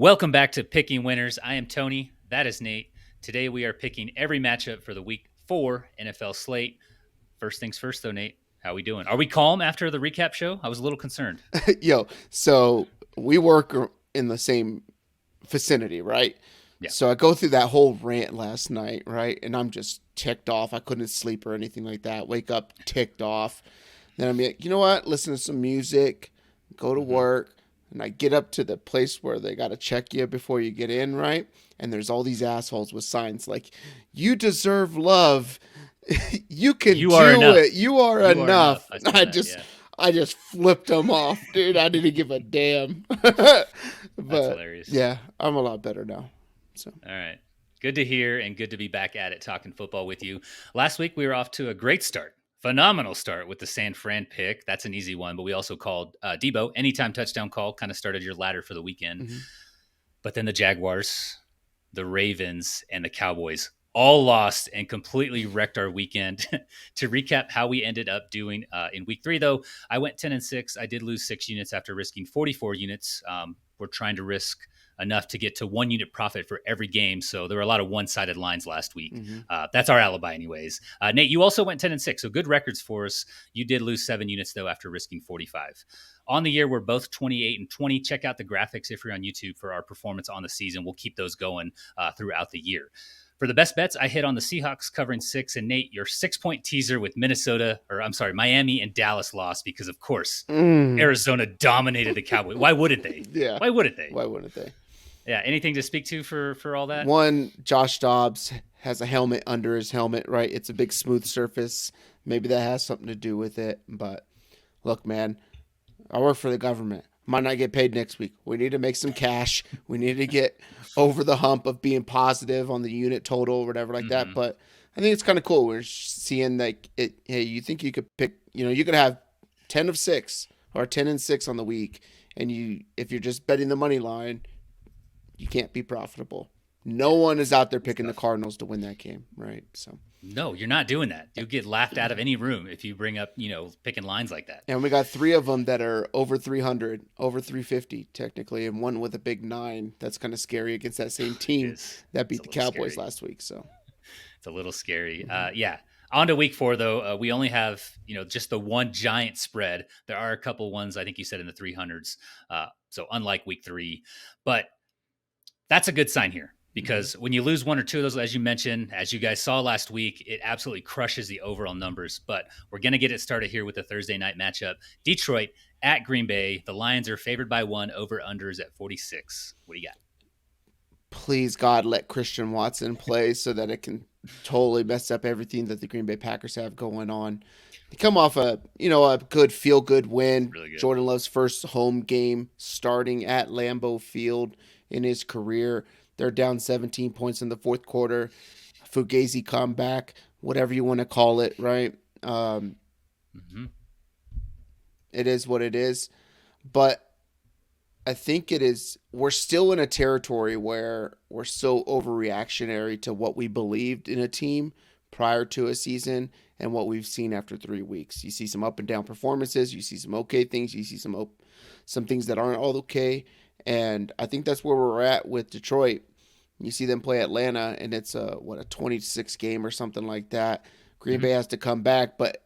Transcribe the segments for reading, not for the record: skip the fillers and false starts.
Welcome back to Picking Winners. I am Tony. That is Nate. Today we are picking every matchup for the Week 4 NFL slate. First things first, though, Nate. How we doing? Are we calm after the recap show? I was a little concerned. So we work in the same vicinity, right? Yeah. So I go through that whole rant last night, right? And I'm just ticked off. I couldn't sleep or anything like that. Wake up ticked off. Then I'm like, you know what? Listen to some music, go to work. And I get up to the place where they got to check you before you get in, right? And there's all these assholes with signs like, you deserve love. You can You do are enough. it. You are enough. I saw that, yeah. I just flipped them off, dude. I didn't give a damn. But That's hilarious. yeah, I'm a lot better now. So All right. Good to hear and good to be back at it talking football with you. Last week we were off to a great start. Phenomenal start with the San Fran pick. That's an easy one, but we also called Debo. Anytime touchdown call kind of started your ladder for the weekend. Mhm. But then the Jaguars, the Ravens, and the Cowboys all lost and completely wrecked our weekend. To recap how we ended up doing in week 3, though, I went 10-6. I did lose 6 units after risking 44 units. We're trying to risk enough to get to 1 unit profit for every game. So there were a lot of one-sided lines last week. That's our alibi anyways. Nate, you also went 10-6. So good records for us. You did lose 7 units though, after risking 45. On the year, we're both 28-20. Check out the graphics if you're on YouTube for our performance on the season. We'll keep those going throughout the year. For the best bets, I hit on the Seahawks covering 6. And Nate, your 6-point teaser with Miami and Dallas lost because, of course, Arizona dominated the Cowboys. Why wouldn't they? Yeah. Why wouldn't they? Why wouldn't they? Yeah. Anything to speak to for all that? One, Josh Dobbs has a helmet under his helmet, right? It's a big smooth surface. Maybe that has something to do with it. But look, man, I work for the government. Might not get paid next week. We need to make some cash. We need to get over the hump of being positive on the unit total or whatever like that. But I think it's kind of cool. We're seeing like it. Hey, you think you could pick? You could have 10-6 or 10-6 on the week, and if you're just betting the money line, you can't be profitable. No one is out there picking the Cardinals to win that game, right? So no, you're not doing that. You'll get laughed out of any room if you bring up, picking lines like that. And we got 3 of them that are over 300, over 350 technically, and one with a big 9. That's kind of scary against that same team that beat the Cowboys last week. So it's a little scary. Yeah. On to week 4, though. We only have, just the one giant spread. There are a couple ones, I think you said, in the 300s. So unlike week 3. But that's a good sign here. Because when you lose 1 or 2 of those, as you mentioned, as you guys saw last week, it absolutely crushes the overall numbers. But we're going to get it started here with the Thursday night matchup. Detroit at Green Bay. The Lions are favored by 1. Over-unders at 46. What do you got? Please, God, let Christian Watson play so that it can totally mess up everything that the Green Bay Packers have going on. They come off a good feel-good win. Really good. Jordan Love's first home game starting at Lambeau Field in his career. They're down 17 points in the fourth quarter. Fugazi comeback, whatever you want to call it, right? It is what it is. But I think we're still in a territory where we're so overreactionary to what we believed in a team prior to a season and what we've seen after 3 weeks. You see some up and down performances. You see some okay things. You see some things that aren't all okay. And I think that's where we're at with Detroit. You see them play Atlanta, and it's a 26 game or something like that. Green Bay has to come back, but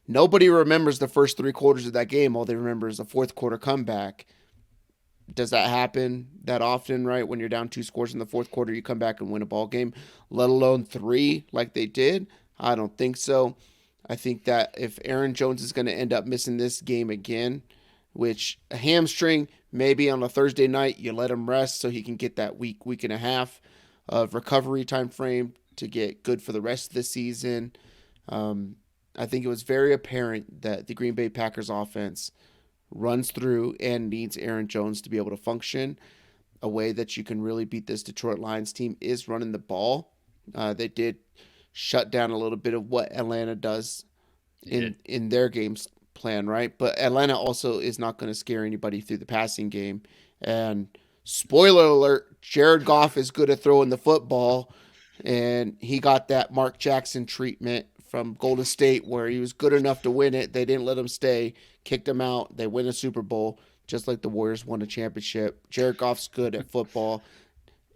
nobody remembers the first 3 quarters of that game. All they remember is the fourth quarter comeback. Does that happen that often, right? When you're down 2 scores in the fourth quarter, you come back and win a ball game, let alone 3 like they did? I don't think so. I think that if Aaron Jones is going to end up missing this game again, which a hamstring, maybe on a Thursday night, you let him rest so he can get that week and a half of recovery time frame to get good for the rest of the season. I think it was very apparent that the Green Bay Packers offense runs through and needs Aaron Jones to be able to function. A way that you can really beat this Detroit Lions team is running the ball. They did shut down a little bit of what Atlanta does in their games plan, right? But Atlanta also is not going to scare anybody through the passing game. And spoiler alert, Jared Goff is good at throwing the football, and he got that Mark Jackson treatment from Golden State where he was good enough to win it. They didn't let him stay, kicked him out. They win a Super Bowl. just like the Warriors won a championship. Jared Goff's good at football.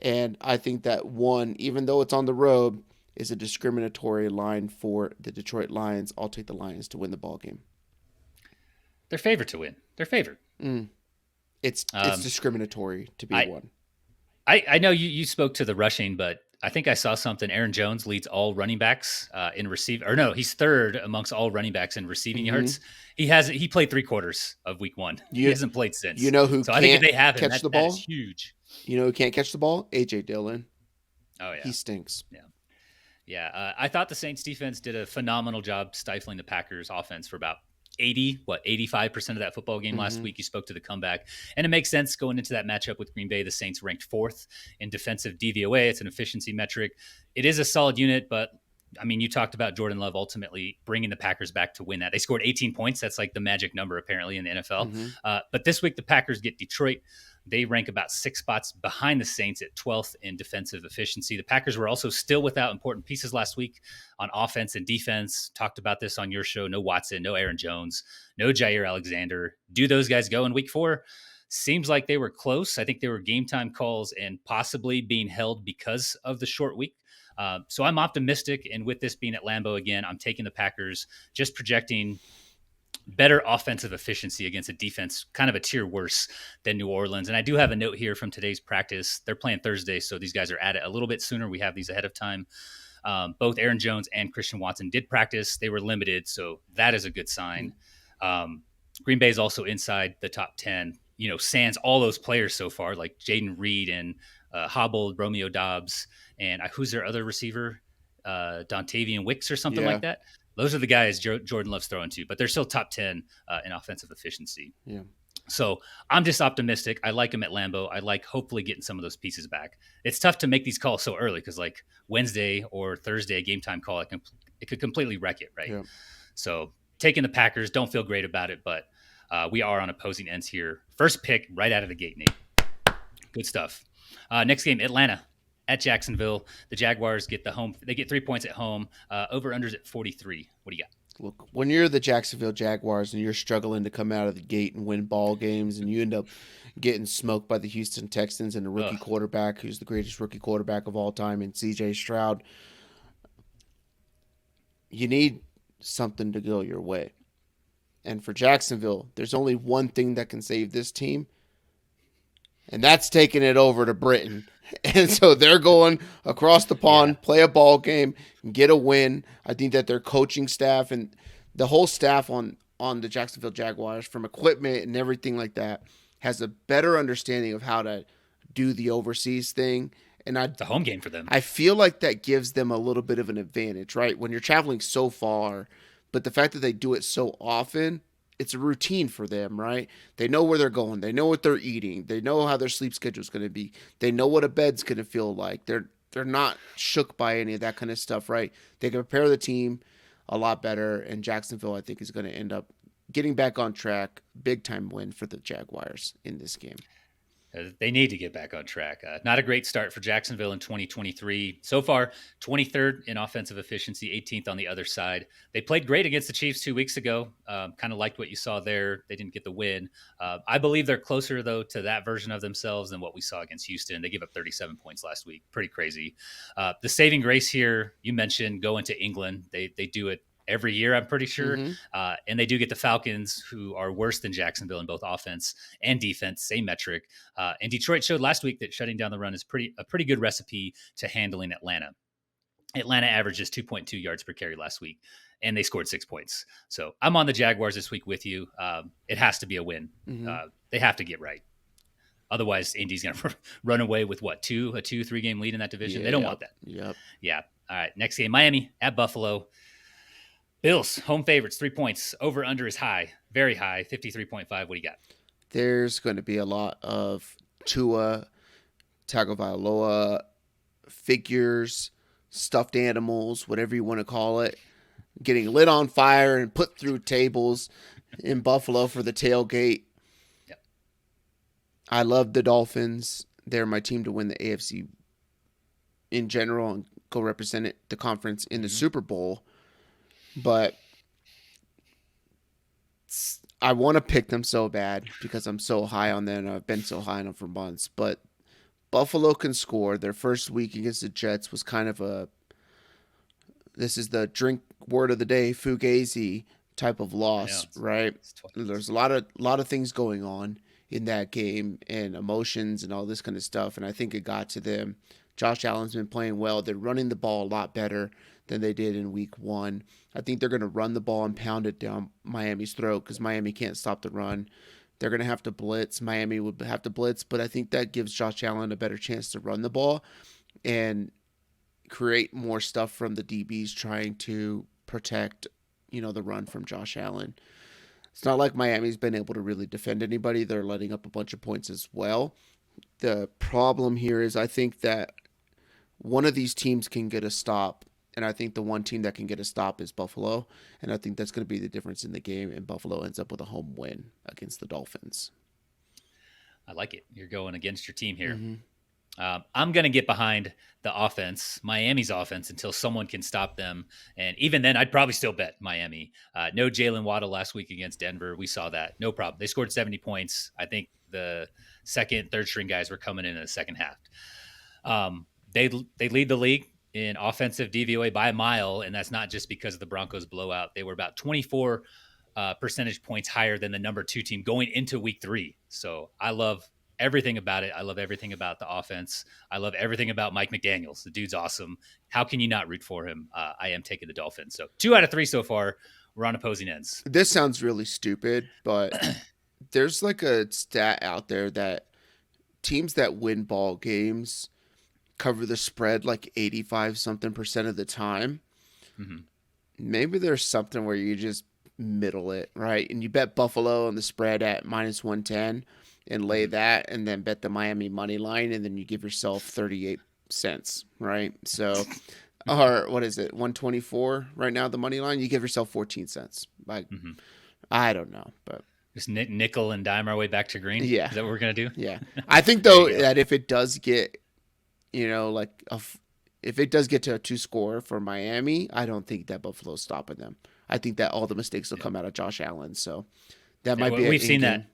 And I think that one, even though it's on the road, is a discriminatory line for the Detroit Lions. I'll take the Lions to win the ball game. They're favored to win. They're favored. It's discriminatory to be one. I know you spoke to the rushing, but I think I saw something. Aaron Jones leads all running backs in receive, or no, he's third amongst all running backs in receiving yards. He played 3/4 of week 1. He hasn't played since. You know who so can't I think if they have him, catch the ball? That is huge. You know who can't catch the ball? A.J. Dillon. Oh, yeah. He stinks. Yeah. I thought the Saints defense did a phenomenal job stifling the Packers offense for about 85% of that football game last week. You spoke to the comeback, and it makes sense going into that matchup with Green Bay. The Saints ranked 4th in defensive DVOA. It's an efficiency metric. It is a solid unit, but I mean, you talked about Jordan Love ultimately bringing the Packers back to win that. They scored 18 points. That's like the magic number apparently in the NFL. But this week the Packers get Detroit. They rank about 6 spots behind the Saints at 12th in defensive efficiency. The Packers were also still without important pieces last week on offense and defense. Talked about this on your show. No Watson, no Aaron Jones, no Jair Alexander. Do those guys go in week 4? Seems like they were close. I think they were game time calls and possibly being held because of the short week. So I'm optimistic. And with this being at Lambeau again, I'm taking the Packers, just projecting better offensive efficiency against a defense kind of a tier worse than New Orleans. And I do have a note here from today's practice. They're playing Thursday, so these guys are at it a little bit sooner. We have these ahead of time. Both Aaron Jones and Christian Watson did practice. They were limited, so that is a good sign. Green Bay is also inside the top 10. Sans all those players so far, like Jaden Reed and Hobbled, Romeo Dobbs, and who's their other receiver? Dontavian Wicks or something like that. Those are the guys Jordan Love's throwing to, but they're still top 10 in offensive efficiency. Yeah. So I'm just optimistic. I like him at Lambeau. I like hopefully getting some of those pieces back. It's tough to make these calls so early because like Wednesday or Thursday game time call, it could completely wreck it, right? Yeah. So taking the Packers, don't feel great about it, but we are on opposing ends here. First pick right out of the gate, Nate. Good stuff. Next game, Atlanta at Jacksonville. The Jaguars get They get 3 points at home. Over-unders at 43. What do you got? Look, when you're the Jacksonville Jaguars and you're struggling to come out of the gate and win ball games and you end up getting smoked by the Houston Texans and a rookie quarterback who's the greatest rookie quarterback of all time in C.J. Stroud, you need something to go your way. And for Jacksonville, there's only one thing that can save this team, and that's taking it over to Britain. And so they're going across the pond, play a ball game, get a win. I think that their coaching staff and the whole staff on the Jacksonville Jaguars, from equipment and everything like that, has a better understanding of how to do the overseas thing. And it's a home game for them. I feel like that gives them a little bit of an advantage, right? When you're traveling so far, but the fact that they do it so often, it's a routine for them, right? They know where they're going. They know what they're eating. They know how their sleep schedule is going to be. They know what a bed's going to feel like. They're not shook by any of that kind of stuff, right? They can prepare the team a lot better, and Jacksonville, I think, is going to end up getting back on track. Big time win for the Jaguars in this game. They need to get back on track. Not a great start for Jacksonville in 2023. So far, 23rd in offensive efficiency, 18th on the other side. They played great against the Chiefs 2 weeks ago. Kind of liked what you saw there. They didn't get the win. I believe they're closer, though, to that version of themselves than what we saw against Houston. They gave up 37 points last week. Pretty crazy. The saving grace here, you mentioned going to England. They do it every year, I'm pretty sure. And they do get the Falcons, who are worse than Jacksonville in both offense and defense, same metric. And Detroit showed last week that shutting down the run is a pretty good recipe to handling Atlanta. Atlanta averages 2.2 yards per carry last week, and they scored 6 points. So I'm on the Jaguars this week with you. It has to be a win. They have to get right. Otherwise, Indy's going to run away with a 2-3 game lead in that division. They don't want that. Yeah. All right. Next game, Miami at Buffalo. Bills, home favorites, 3 points. Over under is high, very high, 53.5. What do you got? There's going to be a lot of Tua, Tagovailoa figures, stuffed animals, whatever you want to call it, getting lit on fire and put through tables in Buffalo for the tailgate. Yep. I love the Dolphins. They're my team to win the AFC in general and go represent the conference in the Super Bowl. But I want to pick them so bad because I'm so high on them. I've been so high on them for months. But Buffalo can score. Their first week against the Jets was kind of a, this is the drink word of the day, fugazi type of I know loss, it's, right? it's tw- There's a lot of things going on in that game and emotions and all this kind of stuff. And I think it got to them. Josh Allen's been playing well. They're running the ball a lot better than they did in week one. I think they're going to run the ball and pound it down Miami's throat because Miami can't stop the run. They're going to have to blitz. Miami would have to blitz, but I think that gives Josh Allen a better chance to run the ball and create more stuff from the DBs trying to protect, the run from Josh Allen. It's not like Miami's been able to really defend anybody. They're letting up a bunch of points as well. The problem here is I think that one of these teams can get a stop, and I think the one team that can get a stop is Buffalo, and I think that's going to be the difference in the game, and Buffalo ends up with a home win against the Dolphins. I like it. You're going against your team here. Mm-hmm. I'm going to get behind the offense, Miami's offense, until someone can stop them. And even then, I'd probably still bet Miami. No Jalen Waddle last week against Denver. We saw that. No problem. They scored 70 points. I think the second, third string guys were coming in the second half. They lead the league in offensive DVOA by a mile, and that's not just because of the Broncos blowout. They were about 24 percentage points higher than the number 2 team going into week 3. So I love everything about it. I love everything about the offense. I love everything about Mike McDaniels. The dude's awesome. How can you not root for him? I am taking the Dolphins. So 2 out of 3 so far. We're on opposing ends. This sounds really stupid, but there's like a stat out there that teams that win ball games cover the spread like 85 something percent of the time. Mm-hmm. Maybe there's something where you just middle it, right? And you bet Buffalo on the spread at minus 110 and lay that, and then bet the Miami money line, and then you give yourself 38 cents, right? So, or what is it, 124 right now, the money line? You give yourself 14 cents. Like, I don't know, but. Just nickel and dime our way back to green? Yeah. Is that what we're going to do? Yeah. I think, though, that if it does get, if it does get to a 2-score for Miami, I don't think that Buffalo's stopping them. I think that all the mistakes will come out of Josh Allen. So that might be. We've seen that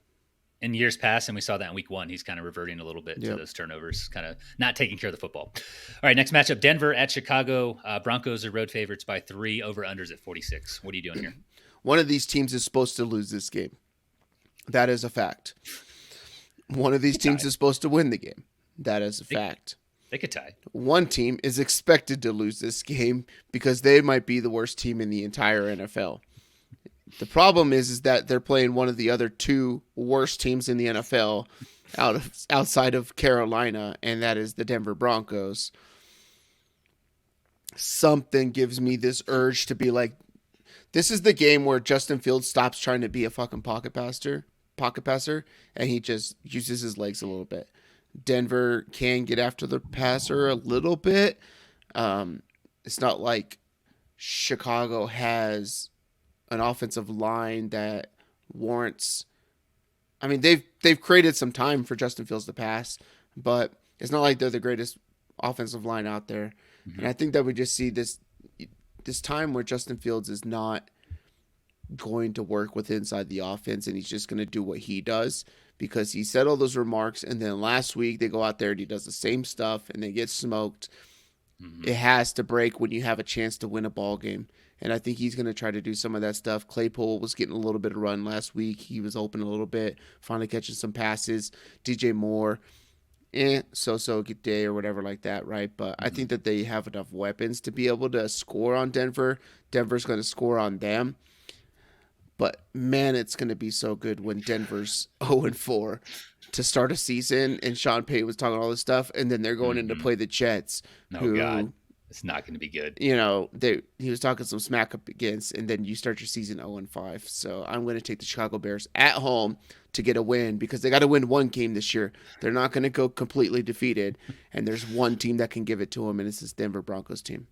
in years past, and we saw that in week 1. He's kind of reverting a little bit to those turnovers, kind of not taking care of the football. All right, next matchup, Denver at Chicago. Broncos are road favorites by 3, over-unders at 46. What are you doing here? One of these teams is supposed to lose this game. That is a fact. One of these teams is supposed to win the game. That is a fact. They could tie. One team is expected to lose this game because they might be the worst team in the entire NFL. The problem is that they're playing one of the other 2 worst teams in the NFL outside of Carolina, and that is the Denver Broncos. Something gives me this urge to be like, this is the game where Justin Fields stops trying to be a fucking pocket passer, and he just uses his legs a little bit. Denver can get after the passer a little bit. It's not like Chicago has an offensive line that warrants. I mean, they've created some time for Justin Fields to pass, but it's not like they're the greatest offensive line out there. Mm-hmm. And I think that we just see this time where Justin Fields is not going to work with inside the offense, and he's just going to do what he does because he said all those remarks, and then last week they go out there and he does the same stuff and they get smoked. Mm-hmm. It has to break when you have a chance to win a ball game, and I think he's going to try to do some of that stuff. Claypool was getting a little bit of run last week. He was open a little bit, finally catching some passes. DJ Moore, so good day or whatever like that, right? But I think that they have enough weapons to be able to score on Denver. Denver's going to score on them. But, man, it's going to be so good when Denver's 0-4 to start a season, and Sean Payton was talking all this stuff, and then they're going in to play the Jets. God. It's not going to be good. He was talking some smack up against, and then you start your season 0-5. So I'm going to take the Chicago Bears at home to get a win because they got to win one game this year. They're not going to go completely defeated, and there's one team that can give it to them, and it's this Denver Broncos team.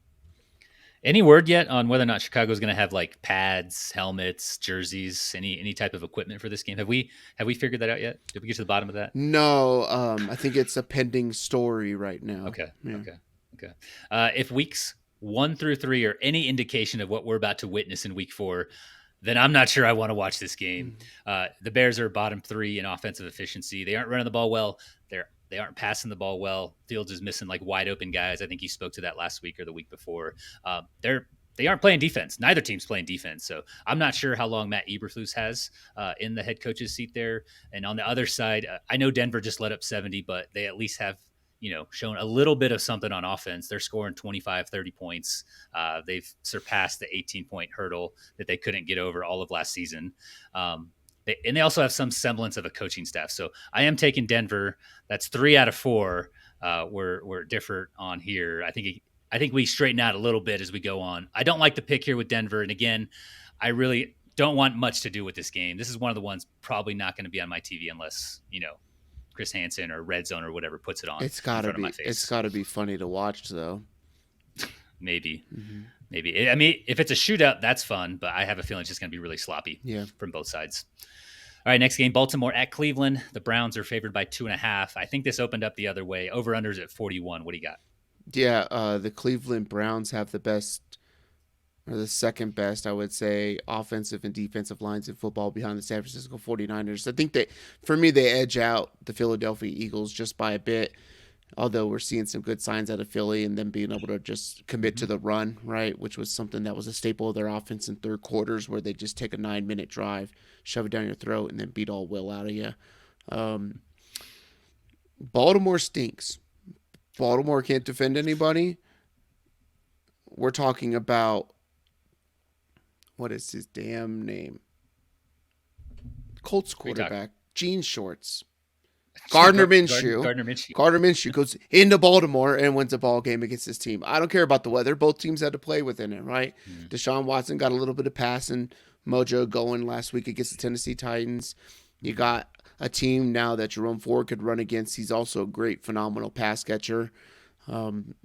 Any word yet on whether or not Chicago's going to have like pads, helmets, jerseys, any type of equipment for this game? Have we figured that out yet? Did we get to the bottom of that? No, I think it's a pending story right now. Okay. If weeks 1 through 3 are any indication of what we're about to witness in week 4, then I'm not sure I want to watch this game. The Bears are bottom 3 in offensive efficiency. They aren't running the ball well. They aren't passing the ball well. Fields is missing like wide open guys. I think he spoke to that last week or the week before. They aren't playing defense. Neither team's playing defense. So I'm not sure how long Matt Eberflus has in the head coach's seat there. And on the other side, I know Denver just let up 70, but they at least have shown a little bit of something on offense. They're scoring 25, 30 points. They've surpassed the 18-point hurdle that they couldn't get over all of last season. They also have some semblance of a coaching staff. So I am taking Denver. That's 3 out of 4. We're different on here. I think we straighten out a little bit as we go on. I don't like the pick here with Denver. And again, I really don't want much to do with this game. This is one of the ones probably not going to be on my TV unless, Chris Hansen or Red Zone or whatever puts it on. It's gotta be. It's gotta be funny to watch, though. Maybe. I mean, if it's a shootout, that's fun. But I have a feeling it's just going to be really sloppy. From both sides. All right, next game: Baltimore at Cleveland. The Browns are favored by 2.5. I think this opened up the other way. Over/unders at 41. What do you got? Yeah, the Cleveland Browns have the best, or the second best, I would say, offensive and defensive lines in football behind the San Francisco 49ers. I think for me, they edge out the Philadelphia Eagles just by a bit, although we're seeing some good signs out of Philly and them being able to just commit to the run, right, which was something that was a staple of their offense in third quarters where they just take a 9-minute drive, shove it down your throat, and then beat all will out of you. Baltimore stinks. Baltimore can't defend anybody. We're talking about, what is his damn name? Colts quarterback, jean shorts. Gardner Minshew. Gardner Minshew goes into Baltimore and wins a ball game against his team. I don't care about the weather. Both teams had to play within it, right? Deshaun Watson got a little bit of passing mojo going last week against the Tennessee Titans. You got a team now that Jerome Ford could run against. He's also a great, phenomenal pass catcher,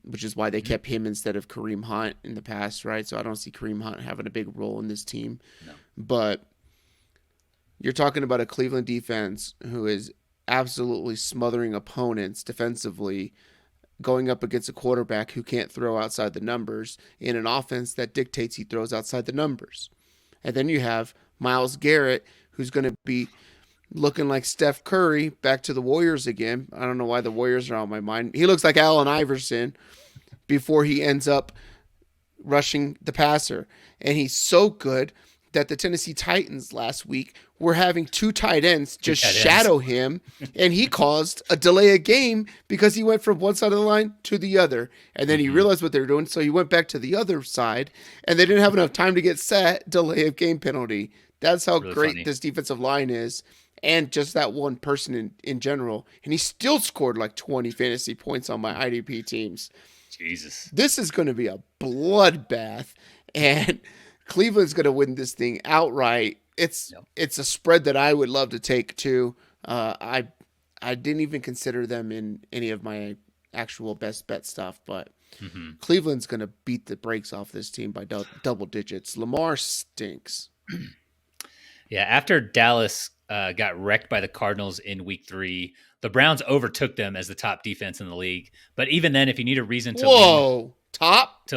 which is why they kept him instead of Kareem Hunt in the past, right? So I don't see Kareem Hunt having a big role in this team. No. But you're talking about a Cleveland defense who is absolutely smothering opponents defensively, going up against a quarterback who can't throw outside the numbers in an offense that dictates he throws outside the numbers. And then you have Myles Garrett, who's going to be looking like Steph Curry, back to the Warriors again. I don't know why the Warriors are on my mind. He looks like Allen Iverson before he ends up rushing the passer. And he's so good that the Tennessee Titans last week were having 2 tight ends just shadow him, and he caused a delay of game because he went from one side of the line to the other. And then he realized what they were doing, so he went back to the other side, and they didn't have enough time to get set. Delay of game penalty. That's how really great this defensive line is, and just that one person in general. And he still scored like 20 fantasy points on my IDP teams. Jesus. This is going to be a bloodbath, and Cleveland's going to win this thing outright. It's a spread that I would love to take too. I didn't even consider them in any of my actual best bet stuff, but Cleveland's going to beat the brakes off this team by double digits. Lamar stinks. Yeah, after Dallas got wrecked by the Cardinals in week 3, the Browns overtook them as the top defense in the league. But even then, if you need a reason to top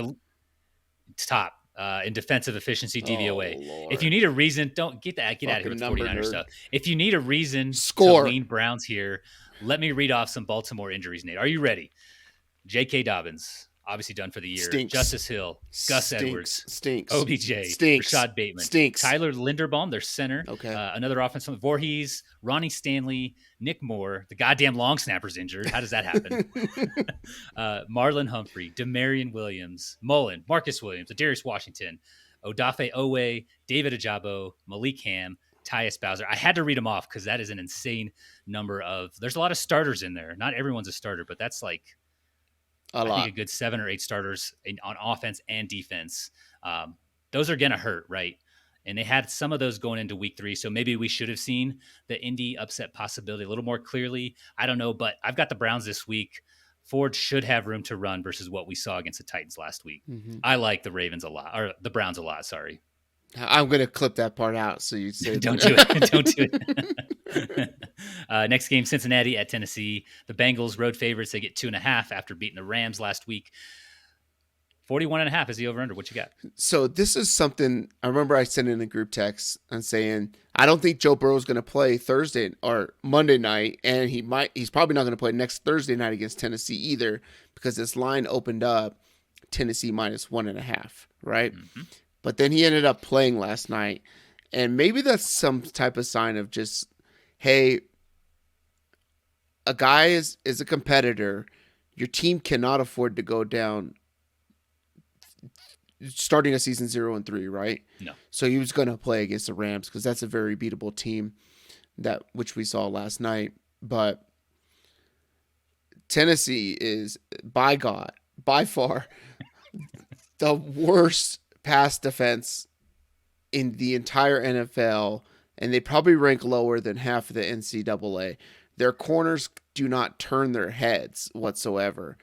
in defensive efficiency DVOA. If you need a reason, don't get out of here with 49er stuff. If you need a reason to lean Browns here, let me read off some Baltimore injuries, Nate. Are you ready? J.K. Dobbins, obviously done for the year. Stinks. Justice Hill, Gus Edwards, Stinks. OBJ, Stinks. Rashad Bateman, Stinks. Tyler Linderbaum, their center. Okay. Another offensive Voorhees, Ronnie Stanley, Nick Moore. The goddamn long snapper's injured. How does that happen? Marlon Humphrey, Demarion Williams, Mullen, Marcus Williams, Adarius Washington, Odafe Owe, David Ajabo, Malik Ham, Tyus Bowser. I had to read them off because that is an insane number of. There's a lot of starters in there. Not everyone's a starter, but that's like I think a good 7 or 8 starters on offense and defense. Those are going to hurt, right? And they had some of those going into week 3. So maybe we should have seen the Indy upset possibility a little more clearly. I don't know, but I've got the Browns this week. Ford should have room to run versus what we saw against the Titans last week. I like the Ravens a lot, or the Browns a lot. Sorry. I'm going to clip that part out. So you say, don't do it. Don't do it. Next game, Cincinnati at Tennessee. The Bengals road favorites. They get 2.5 after beating the Rams last week. 41.5 is the over-under. What you got? So this is something I remember I sent in a group text and saying, I don't think Joe Burrow is going to play Thursday or Monday night. And he's probably not going to play next Thursday night against Tennessee either, because this line opened up Tennessee -1.5, right? Mm-hmm. But then he ended up playing last night. And maybe that's some type of sign of just, hey, a guy is a competitor. Your team cannot afford to go down starting a season 0-3, right? No. So he was going to play against the Rams because that's a very beatable team, which we saw last night. But Tennessee is, by far, the worst pass defense in the entire NFL, and they probably rank lower than half of the NCAA. Their corners do not turn their heads whatsoever.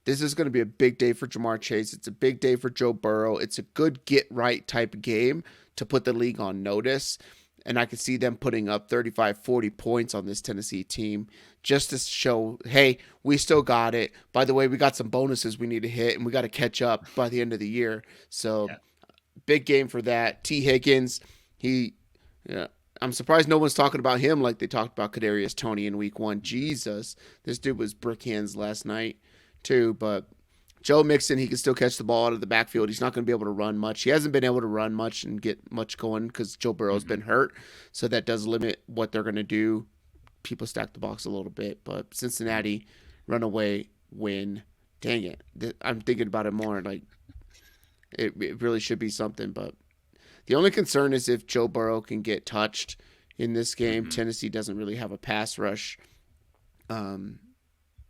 This is going to be a big day for Jamar Chase. It's a big day for Joe Burrow. It's a good get-right type of game to put the league on notice. And I could see them putting up 35, 40 points on this Tennessee team just to show, hey, we still got it. By the way, we got some bonuses we need to hit, and we got to catch up by the end of the year. So big game for that. T. Higgins, I'm surprised no one's talking about him like they talked about Kadarius Toney in week 1. Jesus, this dude was brick hands last night too. But Joe Mixon, he can still catch the ball out of the backfield. He's not going to be able to run much. He hasn't been able to run much and get much going because Joe Burrow's been hurt. So that does limit what they're going to do. People stack the box a little bit. But Cincinnati, runaway win. Dang it. I'm thinking about it more. Like, it really should be something. But the only concern is if Joe Burrow can get touched in this game. Tennessee doesn't really have a pass rush.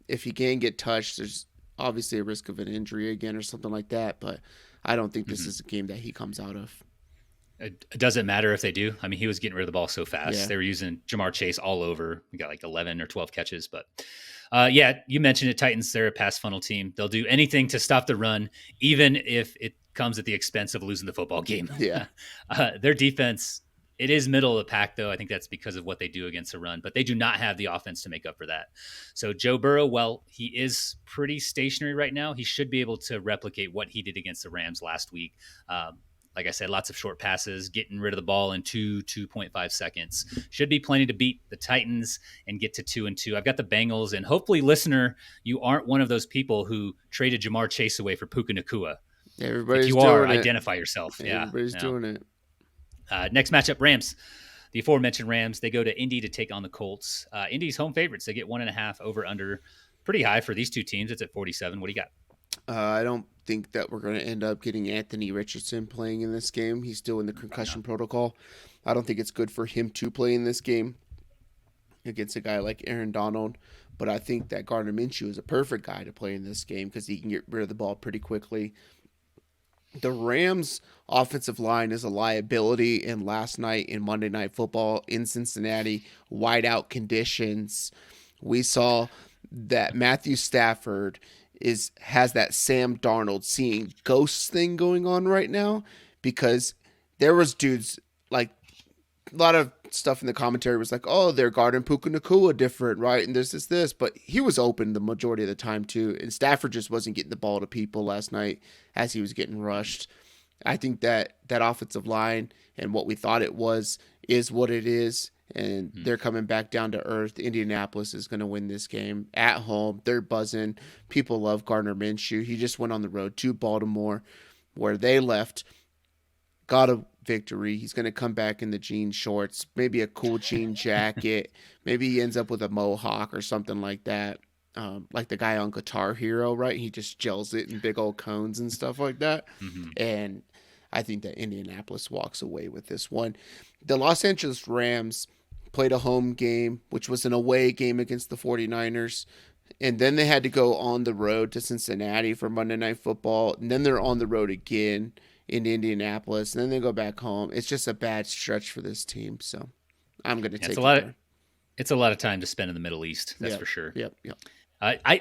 If he can get touched, there's obviously a risk of an injury again or something like that. But I don't think this is a game that he comes out of. It doesn't matter if they do. I mean, he was getting rid of the ball so fast. Yeah. They were using Jamar Chase all over. We got like 11 or 12 catches. But you mentioned it. Titans, they're a pass funnel team. They'll do anything to stop the run, even if it comes at the expense of losing the football game. Yeah. Their defense, it is middle of the pack, though. I think that's because of what they do against the run, but they do not have the offense to make up for that. So Joe Burrow, while he is pretty stationary right now, he should be able to replicate what he did against the Rams last week. Like I said, lots of short passes, getting rid of the ball in 2.5 seconds. Should be plenty to beat the Titans and get to 2-2. I've got the Bengals, and hopefully, listener, you aren't one of those people who traded Jamar Chase away for Puka Nacua. Everybody's if you doing are, it. identify yourself. Everybody's doing it. Next matchup, Rams. The aforementioned Rams, they go to Indy to take on the Colts. Indy's home favorites. They get 1.5 over under. Pretty high for these two teams. It's at 47. What do you got? I don't think that we're going to end up getting Anthony Richardson playing in this game. He's still in the concussion protocol. I don't think it's good for him to play in this game against a guy like Aaron Donald. But I think that Gardner Minshew is a perfect guy to play in this game because he can get rid of the ball pretty quickly. The Rams' offensive line is a liability, and last night in Monday Night Football in Cincinnati, whiteout conditions, we saw that Matthew Stafford has that Sam Darnold seeing ghosts thing going on right now, because there was dudes like a lot of stuff in the commentary was like, oh, they're guarding Puka Nacua different, right? And there's this, but he was open the majority of the time too. And Stafford just wasn't getting the ball to people last night as he was getting rushed. I think that offensive line and what we thought it was is what it is. And they're coming back down to earth. Indianapolis is going to win this game at home. They're buzzing. People love Gardner Minshew. He just went on the road to Baltimore where they left, got a victory. He's going to come back in the jean shorts, maybe a cool jean jacket. Maybe he ends up with a mohawk or something like that. Like the guy on Guitar Hero, right? He just gels it in big old cones and stuff like that. And I think that Indianapolis walks away with this one. The Los Angeles Rams played a home game, which was an away game against the 49ers. And then they had to go on the road to Cincinnati for Monday Night Football. And then they're on the road again in Indianapolis. And then they go back home. It's just a bad stretch for this team. So I'm going to take it. It's a lot of time to spend in the Middle East. That's for sure. Yep.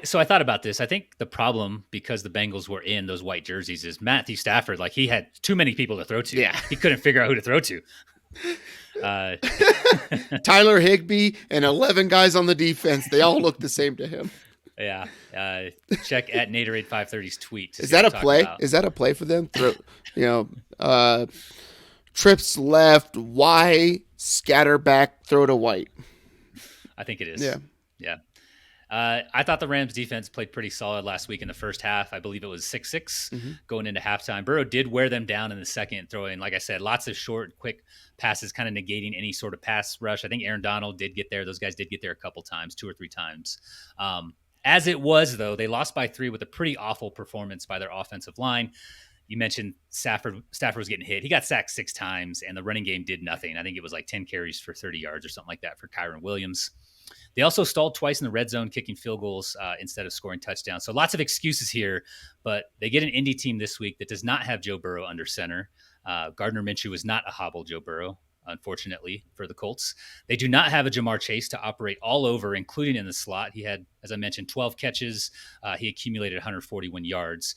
So I thought about this. I think the problem, because the Bengals were in those white jerseys, is Matthew Stafford. Like, he had too many people to throw to. Yeah. He couldn't figure out who to throw to. Tyler Higbee and 11 guys on the defense. They all look the same to him. Yeah. Check at Naderade530's tweet to Is see what that I'm a talking play? about. Is that a play for them? You know, trips left, Y, scatter back, throw to White. I think it Yeah. is. Yeah. I thought the Rams defense played pretty solid last week in the first half. I believe it was 6-6 Mm-hmm. going into halftime. Burrow did wear them down in the second, throwing, like I said, lots of short, quick passes, kind of negating any sort of pass rush. I think Aaron Donald did get there. Those guys did get there a couple times, 2 or 3 times. As it was, though, they lost by 3 with a pretty awful performance by their offensive line. You mentioned Stafford was getting hit. He got sacked 6 times, and the running game did nothing. I think it was like 10 carries for 30 yards or something like that for Kyron Williams. They also stalled twice in the red zone, kicking field goals instead of scoring touchdowns. So lots of excuses here, but they get an Indy team this week that does not have Joe Burrow under center. Gardner Minshew is not a hobble Joe Burrow, unfortunately, for the Colts. They do not have a Jamar Chase to operate all over, including in the slot. He had, as I mentioned, 12 catches. He accumulated 141 yards.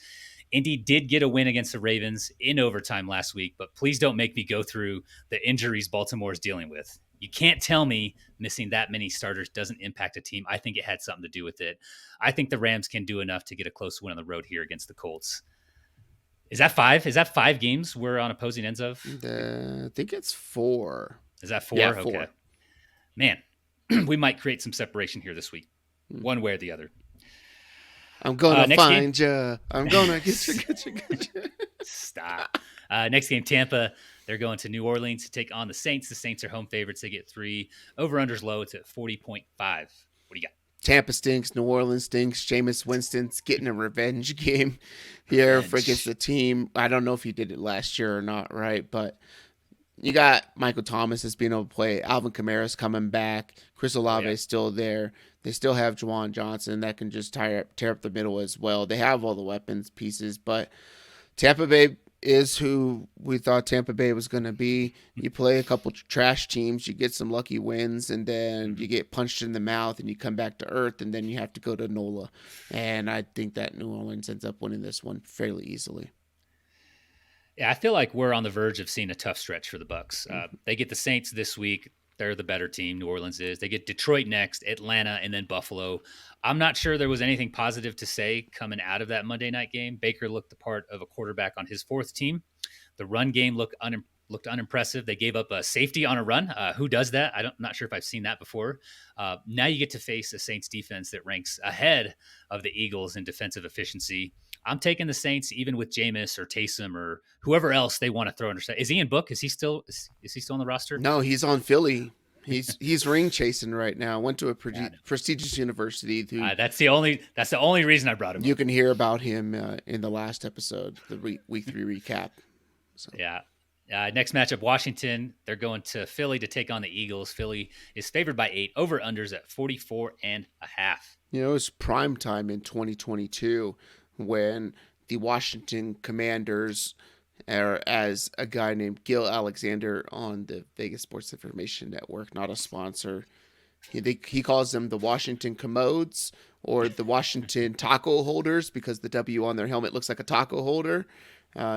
Indy did get a win against the Ravens in overtime last week, but please don't make me go through the injuries Baltimore is dealing with. You can't tell me missing that many starters doesn't impact a team. I think it had something to do with it. I think the Rams can do enough to get a close win on the road here against the Colts. Is that 5? Is that 5 games we're on opposing ends of? I think it's 4. Is that 4? Yeah, 4. Okay. Man, we might create some separation here this week, one way or the other. I'm going to find you. I'm going to get you. Stop. Next game, Tampa. They're going to New Orleans to take on the Saints. The Saints are home favorites. They get 3. Over-under's low. It's at 40.5. What do you got? Tampa stinks. New Orleans stinks. Jameis Winston's getting a revenge game here against the team. I don't know if he did it last year or not, right? But you got Michael Thomas as being able to play. Alvin Kamara's coming back. Chris Olave is still there. They still have Juwan Johnson that can just tear up the middle as well. They have all the weapons pieces, but Tampa Bay is who we thought Tampa Bay was going to be. You play a couple trash teams, you get some lucky wins, and then you get punched in the mouth and you come back to earth, and then you have to go to NOLA. And I think that New Orleans ends up winning this one fairly easily. Yeah, I feel like we're on the verge of seeing a tough stretch for the Bucs. They get the Saints this week. They're the better team. New Orleans is. They get Detroit next, Atlanta, and then Buffalo. I'm not sure there was anything positive to say coming out of that Monday night game. Baker looked the part of a quarterback on his 4th team. The run game looked unimpressive. They gave up a safety on a run. Who does that? I'm not sure if I've seen that before. Now you get to face a Saints defense that ranks ahead of the Eagles in defensive efficiency. I'm taking the Saints, even with Jameis or Taysom or whoever else they want to throw under. Is Ian Book? Is he still on the roster? No, he's on Philly. He's ring chasing right now. Went to a prestigious university. That's the only reason I brought him. You can hear about him in the last episode, the week 3 recap. So. Yeah. Next matchup, Washington. They're going to Philly to take on the Eagles. Philly is favored by 8. Over-unders at 44.5. You know, it was prime time in 2022 when the Washington Commanders, as a guy named Gil Alexander on the Vegas Sports Information Network, not a sponsor, he calls them the Washington Commodes or the Washington Taco Holders because the W on their helmet looks like a taco holder.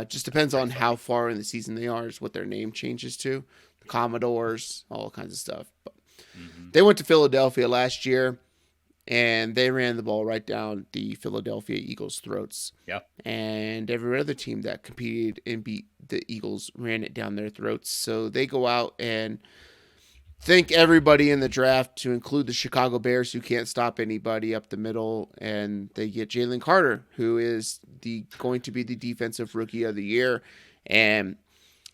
Just depends on how far in the season they are is what their name changes to. The Commodores, all kinds of stuff. But they went to Philadelphia last year, and they ran the ball right down the Philadelphia Eagles' throats. Yep. And every other team that competed and beat the Eagles ran it down their throats. So they go out and thank everybody in the draft, to include the Chicago Bears, who can't stop anybody up the middle. And they get Jalen Carter, who is going to be the defensive rookie of the year. And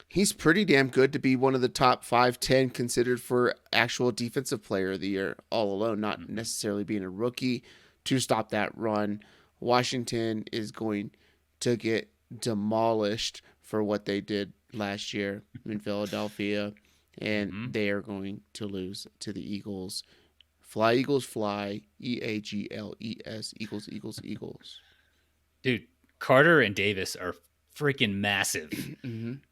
he's pretty damn good to be one of the top 5-10 considered for actual defensive player of the year all alone, not necessarily being a rookie to stop that run. Washington is going to get demolished for what they did last year in Philadelphia, and they are going to lose to the Eagles. Fly, Eagles, fly. EAGLES. Eagles, Eagles, Eagles. Dude, Carter and Davis are freaking massive.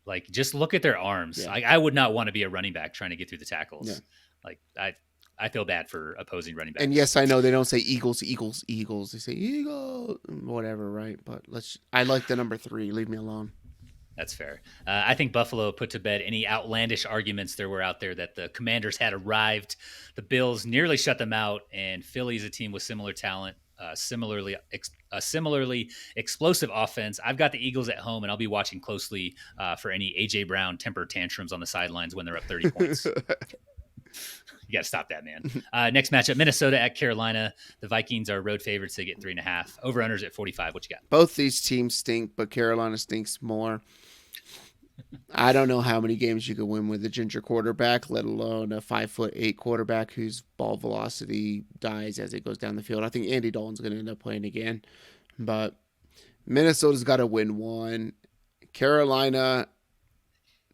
Like, just look at their arms. Yeah. I would not want to be a running back trying to get through the tackles. Yeah. Like, I feel bad for opposing running backs. And yes, I know they don't say Eagles, Eagles, Eagles. They say Eagle, whatever, right? But I like the number 3. Leave me alone. That's fair. I think Buffalo put to bed any outlandish arguments there were out there that the Commanders had arrived. The Bills nearly shut them out, and Philly's a team with similar talent. a similarly explosive offense. I've got the Eagles at home, and I'll be watching closely for any AJ Brown temper tantrums on the sidelines when they're up 30 points. You got to stop that, man. Next matchup, Minnesota at Carolina. The Vikings are road favorites. They get 3.5. Over-unders at 45. What you got? Both these teams stink, but Carolina stinks more. I don't know how many games you could win with a ginger quarterback, let alone a 5'8" quarterback whose ball velocity dies as it goes down the field. I think Andy Dalton's going to end up playing again. But Minnesota's got to win one. Carolina,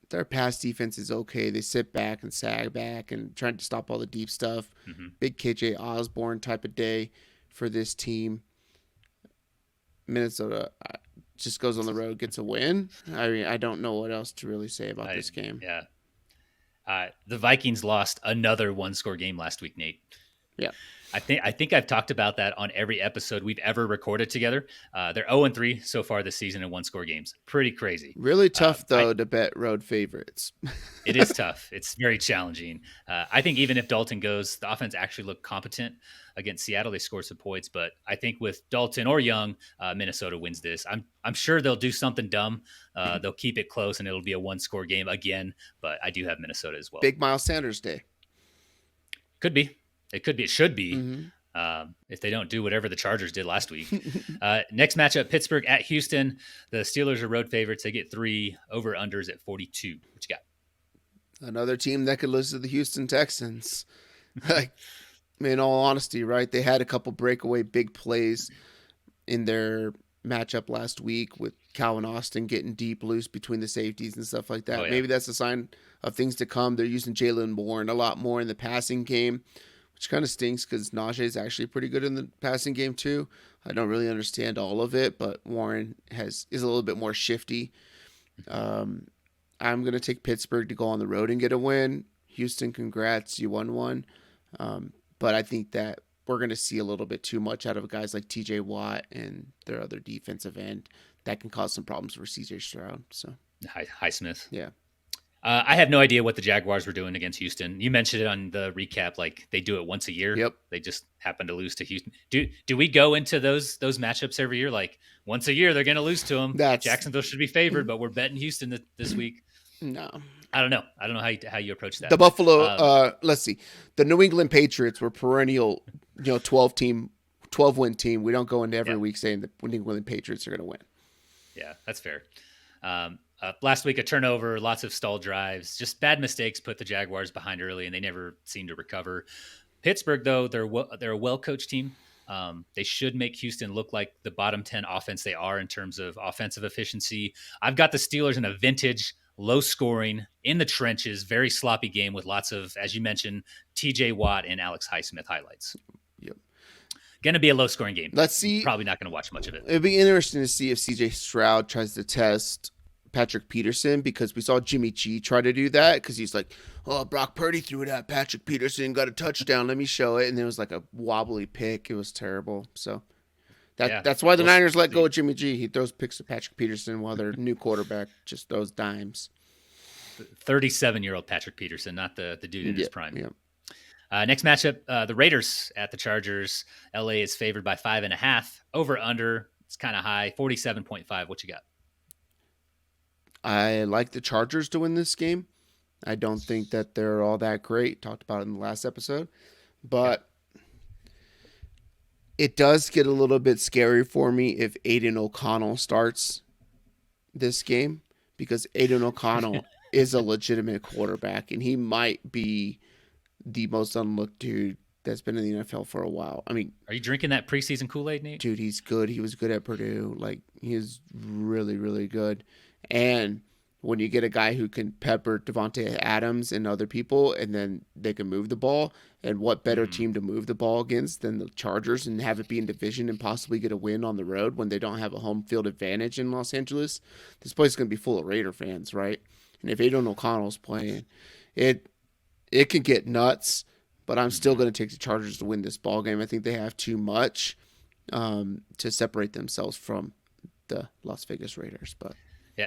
their pass defense is okay. They sit back and sag back and trying to stop all the deep stuff. Mm-hmm. Big KJ Osborne type of day for this team. Minnesota just goes on the road, gets a win. I mean, I don't know what else to really say about this game. Yeah. The Vikings lost another one-score game last week, Nate. Yeah. I think I've talked about that on every episode we've ever recorded together. They're 0-3 so far this season in one-score games. Pretty crazy. Really tough, to bet road favorites. It is tough. It's very challenging. I think even if Dalton goes, the offense actually looked competent against Seattle. They scored some points, but I think with Dalton or Young, Minnesota wins this. I'm sure they'll do something dumb. They'll keep it close, and it'll be a one-score game again, but I do have Minnesota as well. Big Miles Sanders day. Could be. It could be. It should be. Mm-hmm. If they don't do whatever the Chargers did last week. Next matchup, Pittsburgh at Houston. The Steelers are road favorites. They get 3 over-unders at 42. What you got? Another team that could lose to the Houston Texans. In all honesty, right? They had a couple breakaway big plays in their matchup last week with Calvin Austin getting deep loose between the safeties and stuff like that. Oh, yeah. Maybe that's a sign of things to come. They're using Jalen Warren a lot more in the passing game, which kind of stinks because Najee is actually pretty good in the passing game too. I don't really understand all of it, but Warren is a little bit more shifty. I'm going to take Pittsburgh to go on the road and get a win. Houston, congrats. You won one. But I think that we're going to see a little bit too much out of guys like TJ Watt and their other defensive end. That can cause some problems for CJ Stroud. So Highsmith. Yeah. I have no idea what the Jaguars were doing against Houston. You mentioned it on the recap, like they do it once a year. Yep. They just happen to lose to Houston. Do we go into those matchups every year? Like once a year, they're going to lose to them. Jacksonville should be favored, but we're betting Houston this week. No. I don't know. I don't know how you approach that. The Buffalo, let's see. The New England Patriots were perennial, 12-win team. We don't go into every week saying the New England Patriots are going to win. Yeah, that's fair. Last week, a turnover, lots of stall drives, just bad mistakes put the Jaguars behind early, and they never seem to recover. Pittsburgh, though, they're a well-coached team. They should make Houston look like the bottom 10 offense they are in terms of offensive efficiency. I've got the Steelers in a vintage, low-scoring, in the trenches, very sloppy game with lots of, as you mentioned, TJ Watt and Alex Highsmith highlights. Yep. Going to be a low-scoring game. Let's see. Probably not going to watch much of it. It'd be interesting to see if CJ Stroud tries to test Patrick Peterson, because we saw Jimmy G try to do that because he's like, oh, Brock Purdy threw it at Patrick Peterson, got a touchdown, let me show it. And it was like a wobbly pick. It was terrible. So that's why the Niners let go of Jimmy G. He throws picks to Patrick Peterson while their new quarterback just throws dimes. 37-year-old Patrick Peterson, not the dude in his prime. Yeah. Next matchup, the Raiders at the Chargers. LA is favored by 5.5. Over under, it's kind of high, 47.5. What you got? I like the Chargers to win this game. I don't think that they're all that great. Talked about it in the last episode. But it does get a little bit scary for me if Aiden O'Connell starts this game, because Aiden O'Connell is a legitimate quarterback, and he might be the most unlooked dude that's been in the NFL for a while. I mean, are you drinking that preseason Kool-Aid, Nate? Dude, he's good. He was good at Purdue. Like, he is really, really good. And when you get a guy who can pepper Devontae Adams and other people, and then they can move the ball, and what better team to move the ball against than the Chargers and have it be in division and possibly get a win on the road when they don't have a home field advantage in Los Angeles? This place is going to be full of Raider fans, right? And if Aiden O'Connell's playing, it can get nuts, but I'm still going to take the Chargers to win this ball game. I think they have too much to separate themselves from the Las Vegas Raiders, but... Yeah.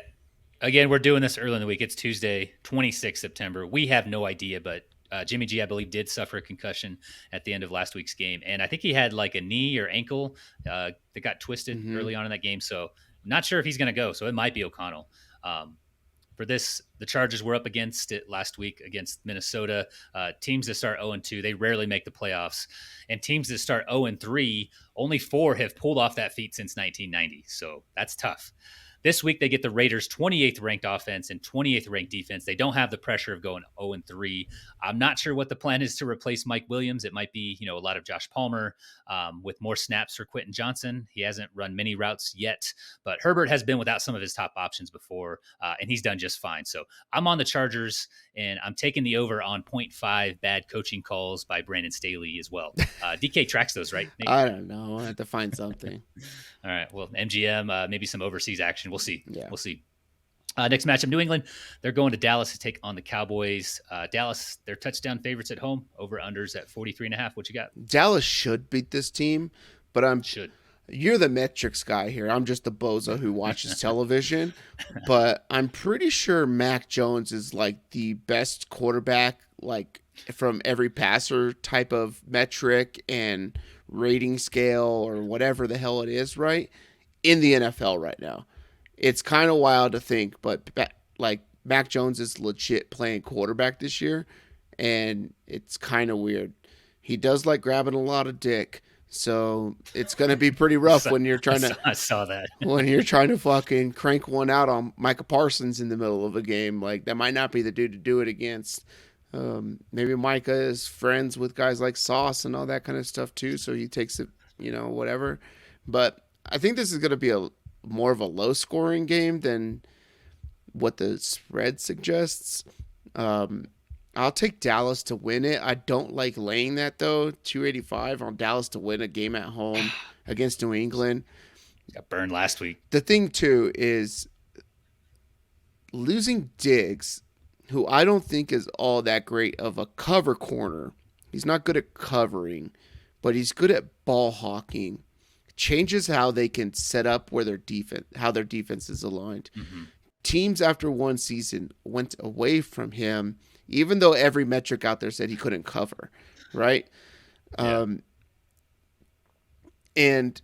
Again, we're doing this early in the week. It's Tuesday, 26 September. We have no idea, but Jimmy G, I believe, did suffer a concussion at the end of last week's game, and I think he had like a knee or ankle that got twisted Mm-hmm. early on in that game. So not sure if he's going to go. So it might be O'Connell. For this, the Chargers were up against it last week against Minnesota. Teams that start 0-2, they rarely make the playoffs. And teams that start 0-3, only 4 have pulled off that feat since 1990. So that's tough. This week, they get the Raiders' 28th ranked offense and 28th ranked defense. They don't have the pressure of going 0-3. I'm not sure what the plan is to replace Mike Williams. It might be, a lot of Josh Palmer with more snaps for Quentin Johnson. He hasn't run many routes yet, but Herbert has been without some of his top options before, and he's done just fine. So I'm on the Chargers, and I'm taking the over on 0.5 bad coaching calls by Brandon Staley as well. DK tracks those, right, Nate? I don't know. I have to find something. All right. Well, MGM, maybe some overseas action. We'll see. Yeah. We'll see. Next matchup, New England. They're going to Dallas to take on the Cowboys. Dallas, they're touchdown favorites at home. Over-unders at 43.5. What you got? Dallas should beat this team, but Should. You're the metrics guy here. I'm just the bozo who watches television, but I'm pretty sure Mac Jones is like the best quarterback, like from every passer type of metric and rating scale or whatever the hell it is, right? In the NFL right now. It's kind of wild to think, but like Mac Jones is legit playing quarterback this year, and it's kind of weird. He does like grabbing a lot of dick. So it's going to be pretty rough when you're trying to. I saw that. When you're trying to fucking crank one out on Micah Parsons in the middle of a game, like that might not be the dude to do it against. Maybe Micah is friends with guys like Sauce and all that kind of stuff too, so he takes it, whatever. But I think this is going to be a more of a low scoring game than what the spread suggests. I'll take Dallas to win it. I don't like laying that, though. 285 on Dallas to win a game at home against New England. Got burned last week. The thing, too, is losing Diggs, who I don't think is all that great of a cover corner. He's not good at covering, but he's good at ball hawking. Changes how they can set up where how their defense is aligned. Mm-hmm. Teams after one season went away from him, even though every metric out there said he couldn't cover, right? Yeah. And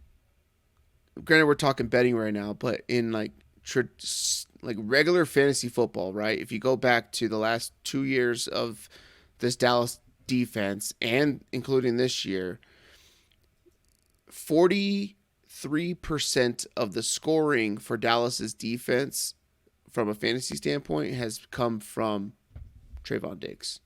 granted, we're talking betting right now, but in like regular fantasy football, right? If you go back to the last 2 years of this Dallas defense, and including this year, 43% of the scoring for Dallas's defense from a fantasy standpoint has come from Trayvon Diggs.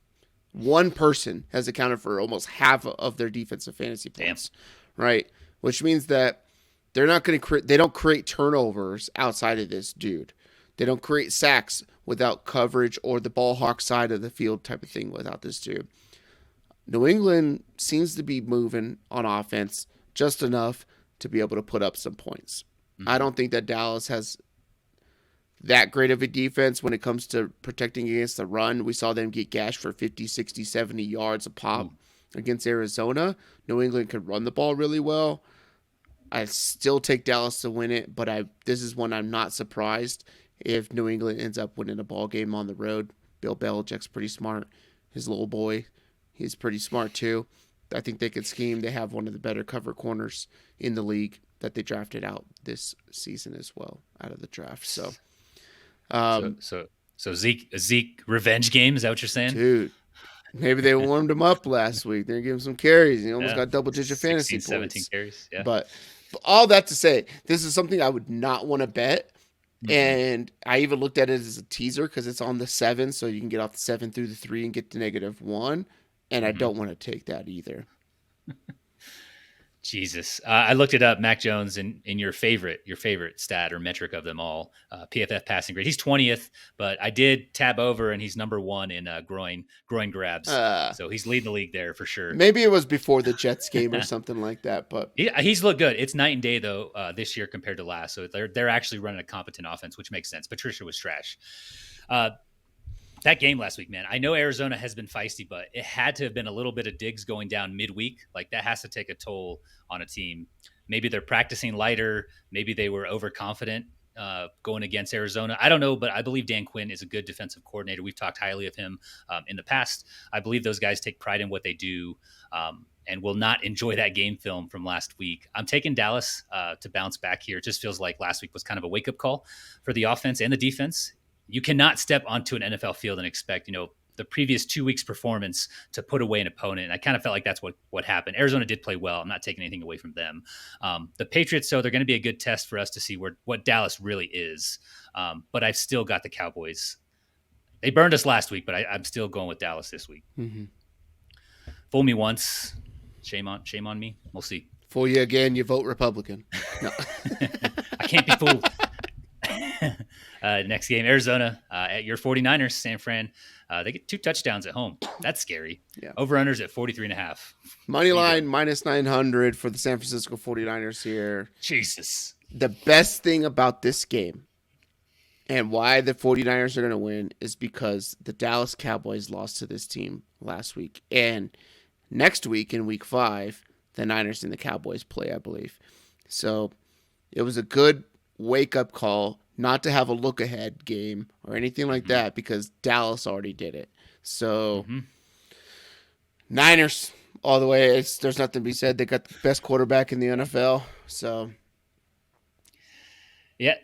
One person has accounted for almost half of their defensive fantasy points, right? Which means that they're not going to they don't create turnovers outside of this dude. They don't create sacks without coverage or the ball hawk side of the field type of thing without this dude. New England seems to be moving on offense just enough to be able to put up some points. Mm-hmm. I don't think that Dallas has that great of a defense when it comes to protecting against the run. We saw them get gashed for 50, 60, 70 yards a pop against Arizona. New England could run the ball really well. I still take Dallas to win it, but this is one I'm not surprised if New England ends up winning a ball game on the road. Bill Belichick's pretty smart. His little boy, he's pretty smart too. I think they could scheme. They have one of the better cover corners in the league that they drafted out this season as well, out of the draft. So Zeke revenge game, is that what you're saying? Dude, maybe they warmed him up last week. They're giving him some carries. He almost got double-digit fantasy 17 points. Carries, yeah. But all that to say, this is something I would not want to bet. Mm-hmm. And I even looked at it as a teaser because it's on the 7, so you can get off the 7 through the 3 and get to -1. And I don't want to take that either. Jesus. I looked it up, Mac Jones, in your favorite stat or metric of them all, PFF passing grade. He's 20th, but I did tab over, and he's number 1 in groin grabs. So he's leading the league there for sure. Maybe it was before the Jets game or something like that. But he's looked good. It's night and day, though, this year compared to last. So they're actually running a competent offense, which makes sense. Patricia was trash. That game last week, man, I know Arizona has been feisty, but it had to have been a little bit of Diggs going down midweek. Like, that has to take a toll on a team. Maybe they're practicing lighter. Maybe they were overconfident going against Arizona. I don't know, but I believe Dan Quinn is a good defensive coordinator. We've talked highly of him in the past. I believe those guys take pride in what they do and will not enjoy that game film from last week. I'm taking Dallas to bounce back here. It just feels like last week was kind of a wake-up call for the offense and the defense. You cannot step onto an NFL field and expect, the previous 2 weeks performance to put away an opponent. And I kind of felt like that's what happened. Arizona did play well. I'm not taking anything away from them. The Patriots, so they're going to be a good test for us to see what Dallas really is. But I've still got the Cowboys. They burned us last week, but I'm still going with Dallas this week. Mm-hmm. Fool me once. Shame on me. We'll see. Fool you again, you vote Republican. No. I can't be fooled. Next game, Arizona at your 49ers, San Fran. They get 2 touchdowns at home. That's scary. Yeah. Over-unders at 43.5. Money line minus 900 for the San Francisco 49ers here. Jesus. The best thing about this game and why the 49ers are going to win is because the Dallas Cowboys lost to this team last week. And next week in week 5, the Niners and the Cowboys play, I believe. So it was a good wake-up call not to have a look-ahead game or anything like that because Dallas already did it. So Niners all the way. There's nothing to be said. They got the best quarterback in the NFL. So yeah,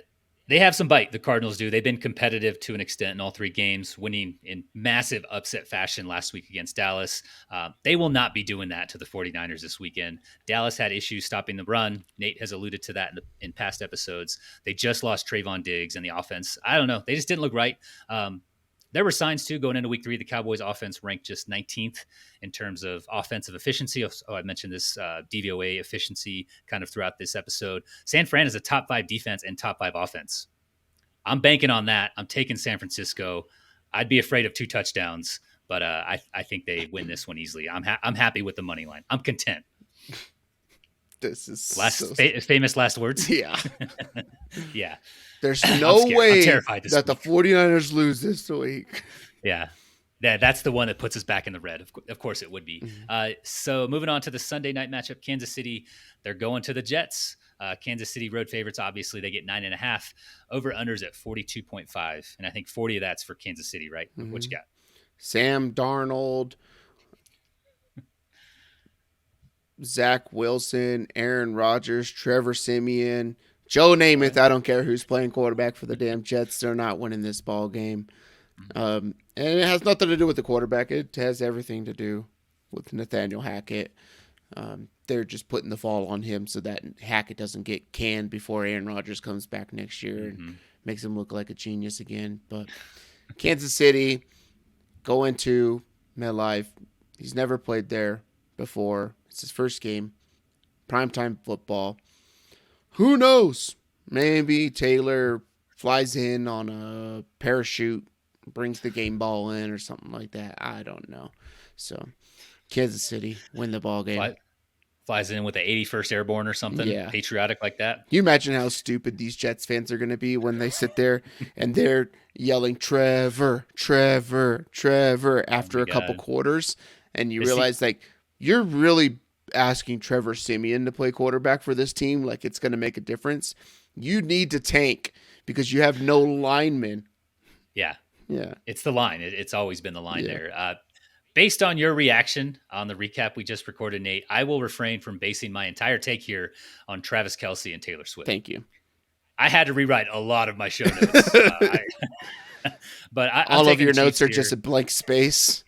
they have some bite. The Cardinals do. They've been competitive to an extent in all 3 games, winning in massive upset fashion last week against Dallas. They will not be doing that to the 49ers this weekend. Dallas had issues stopping the run. Nate has alluded to that in past episodes. They just lost Trayvon Diggs and the offense. I don't know. They just didn't look right. There were signs, too, going into week 3. The Cowboys offense ranked just 19th in terms of offensive efficiency. Oh, I mentioned this DVOA efficiency kind of throughout this episode. San Fran is a top 5 defense and top 5 offense. I'm banking on that. I'm taking San Francisco. I'd be afraid of 2 touchdowns, but I think they win this one easily. I'm happy with the money line. I'm content. This is famous last words. Yeah. Yeah. There's no way that week. the 49ers lose this week. Yeah. That's the one that puts us back in the red. Of course it would be. So moving on to the Sunday night matchup, Kansas City, they're going to the Jets. Kansas City road favorites, obviously, they get 9.5. Over-unders at 42.5. And I think 40 of that's for Kansas City, right? What you got? Sam Darnold, Zach Wilson, Aaron Rodgers, Trevor Siemian, Joe Namath. I don't care who's playing quarterback for the damn Jets. They're not winning this ball game. And it has nothing to do with the quarterback. It has everything to do with Nathaniel Hackett. They're just putting the fall on him so that Hackett doesn't get canned before Aaron Rodgers comes back next year and makes him look like a genius again. But Kansas City go into MetLife. He's never played there before. It's his first game. Primetime football. Who knows? Maybe Taylor flies in on a parachute, brings the game ball in or something like that. I don't know. So Kansas City win the ball game. Flies in with the 81st Airborne or something, patriotic like that. Can you imagine how stupid these Jets fans are going to be when they sit there and they're yelling, Trevor, Trevor, Trevor, after a couple quarters, and you realize, like, you're really asking Trevor Siemian to play quarterback for this team like it's going to make a difference. You need to tank because you have no linemen. Yeah. Yeah. It's the line. It's always been the line there. Based on your reaction on the recap we just recorded, Nate, I will refrain from basing my entire take here on Travis Kelce and Taylor Swift. Thank you. I had to rewrite a lot of my show notes. But all of your notes are just a blank space.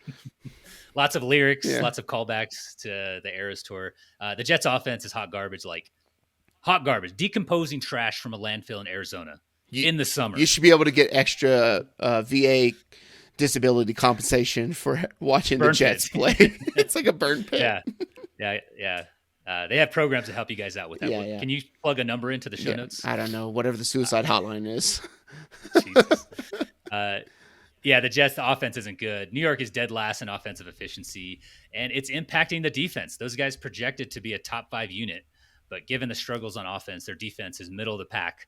Lots of lyrics, lots of callbacks to the Eras tour. The Jets offense is hot garbage, decomposing trash from a landfill in Arizona in the summer. You should be able to get extra VA disability compensation for watching the Jets play. It's like a burn pit. Yeah. They have programs to help you guys out with that. Yeah. Can you plug a number into the show notes? I don't know. Whatever the suicide hotline is. Jesus. The Jets, the offense isn't good. New York is dead last in offensive efficiency, and it's impacting the defense. Those guys projected to be a top 5 unit, but given the struggles on offense, their defense is middle of the pack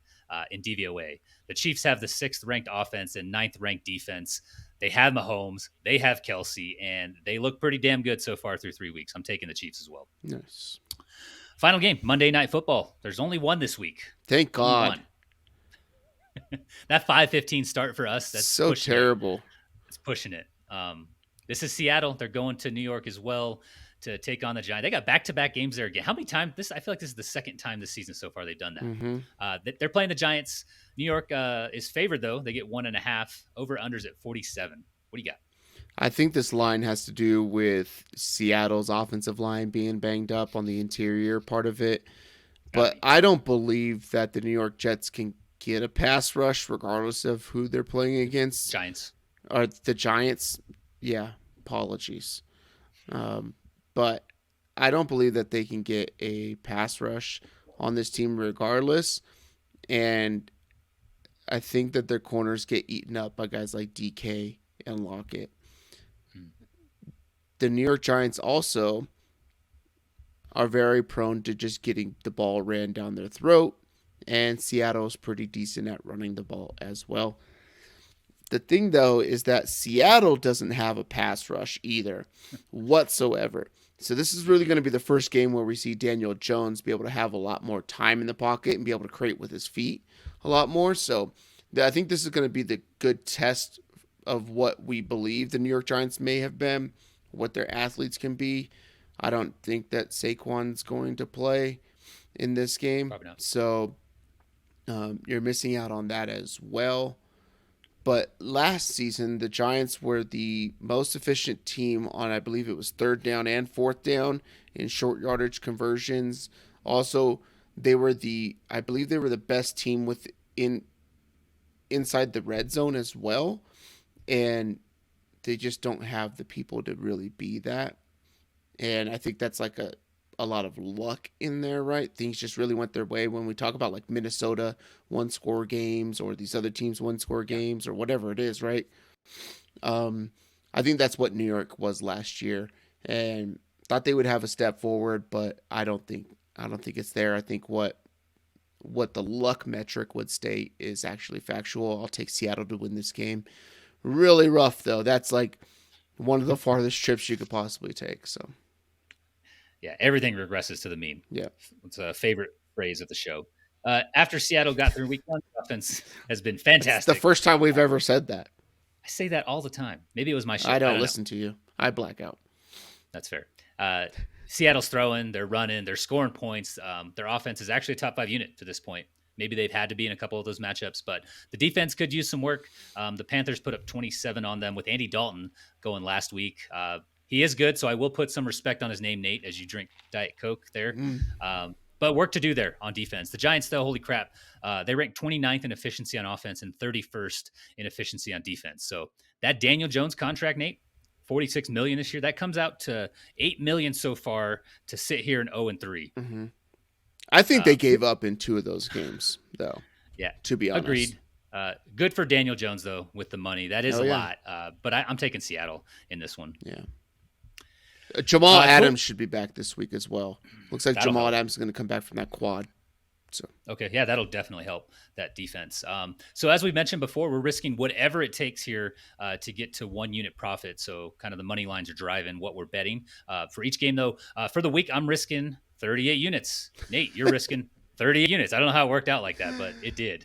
in DVOA. The Chiefs have the 6th ranked offense and 9th ranked defense. They have Mahomes, they have Kelce, and they look pretty damn good so far through 3 weeks. I'm taking the Chiefs as well. Nice. Final game, Monday Night Football. There's only one this week. Thank God. That 5:15 start for us, that's So pushing it. terrible. It's pushing it. This is Seattle. They're going to New York as well to take on the Giants. They got back-to-back games there again. How many times? I feel like this is the second time this season so far they've done that. Hmm. They're playing the Giants. New York is favored though. They get 1.5. Over/unders at 47. What do you got? I think this line has to do with Seattle's offensive line being banged up on the interior part of it. Gotta But be. I don't believe that the New York Jets can get a pass rush regardless of who they're playing against. Giants. Or the Giants. Yeah, apologies. Um, but I don't believe that they can get a pass rush on this team regardless. And I think that their corners get eaten up by guys like DK and Lockett. Hmm. The New York Giants also are very prone to just getting the ball ran down their throat, and Seattle's pretty decent at running the ball as well. The thing, though, is that Seattle doesn't have a pass rush either whatsoever. So this is really going to be the first game where we see Daniel Jones be able to have a lot more time in the pocket and be able to create with his feet a lot more. So I think this is going to be the good test of what we believe the New York Giants may have been, what their athletes can be. I don't think that Saquon's going to play in this game. Probably not. So you're missing out on that as well. But last season, the Giants were the most efficient team on, I believe it was third down and fourth down in short yardage conversions. Also, I believe they were the best team inside the red zone as well. And they just don't have the people to really be that. And I think that's like a lot of luck in there, right? Things just really went their way when we talk about like Minnesota one score games or these other teams one score Yeah. games or whatever it is, right? Um, I think that's what New York was last year, and thought they would have a step forward, but I don't think it's there. I think what the luck metric would state is actually factual. I'll take Seattle to win this game. Really rough though. That's like one of the farthest trips you could possibly take. So Yeah, everything regresses to the mean. yeah. It's a favorite phrase of the show. After Seattle got through week one, the offense has been It's the fantastic. first time we've ever said that. I say that all the time. Maybe it was my I show. I don't don't know. listen to you. I black out. That's fair. Seattle's throwing, they're running, they're scoring points. Their offense is actually a top 5 unit to this point. Maybe they've had to be in a couple of those matchups, but the defense could use some work. The Panthers put up 27 on them with Andy Dalton going last week. He is good, so I will put some respect on his name, Nate, as you drink Diet Coke there. Mm. But work to do there on defense. The Giants, though, holy crap, they rank 29th in efficiency on offense and 31st in efficiency on defense. So that Daniel Jones contract, Nate, 46 million this year, that comes out to 8 million so far to sit here in 0-3. Mm-hmm. I think they gave up in 2 of those games, though. Yeah, To be honest, agreed. Good for Daniel Jones though with the money. That is Oh, a yeah. lot. But I'm taking Seattle in this one. Yeah. Jamal Cool. Adams should be back this week as well. Looks like That'll Jamal help. Adams is going to come back from that quad. So Okay, yeah, that'll definitely help that defense. So as we mentioned before, we're risking whatever it takes here to get to 1 unit profit. So kind of the money lines are driving what we're betting for each game. Though for the week, I'm risking 38 units. Nate, you're risking 38 units. I don't know how it worked out like that, but it did.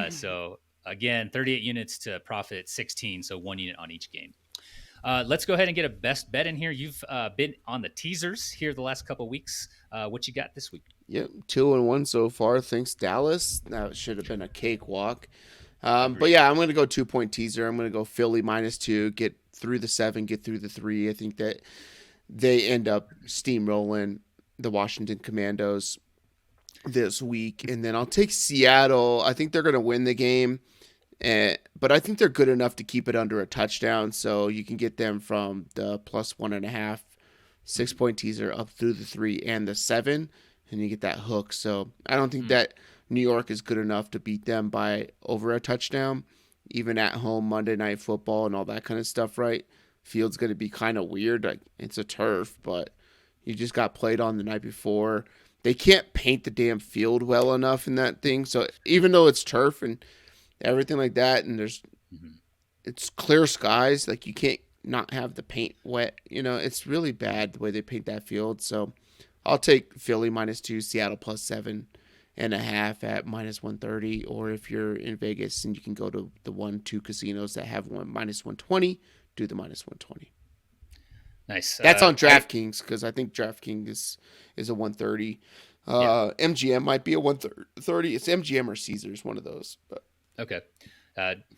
So again, 38 units to profit 16, so 1 unit on each game. Let's go ahead and get a best bet in here. You've been on the teasers here the last couple of weeks. What you got this week? yep, 2-1 so far. Thanks Dallas. That should have been a cakewalk. But Agreed. yeah, I'm going to go 2-point teaser. I'm going to go Philly -2, get through the 7, get through the 3. I think that they end up steamrolling the Washington Commandos this week, and then I'll take Seattle. I think they're going to win the game. But I think they're good enough to keep it under a touchdown, so you can get them from the +1.5 6-point teaser up through the 3 and the 7, and you get that hook. So I don't think that New York is good enough to beat them by over a touchdown, even at home, Monday Night Football and all that kind of stuff, right? Field's going to be kind of weird. Like, it's a turf, but you just got played on the night before. They can't paint the damn field well enough in that thing. So even though it's turf and everything like that, and it's clear skies, like you can't not have the paint wet. It's really bad the way they paint that field. So I'll take Philly -2, Seattle +7, and a half at -130, or if you're in Vegas and you can go to the 1-2 casinos that have one -120, do the -120. Nice. That's on DraftKings, because I think DraftKings is a 130. MGM might be a 130. It's MGM or Caesars, one of those. But Okay.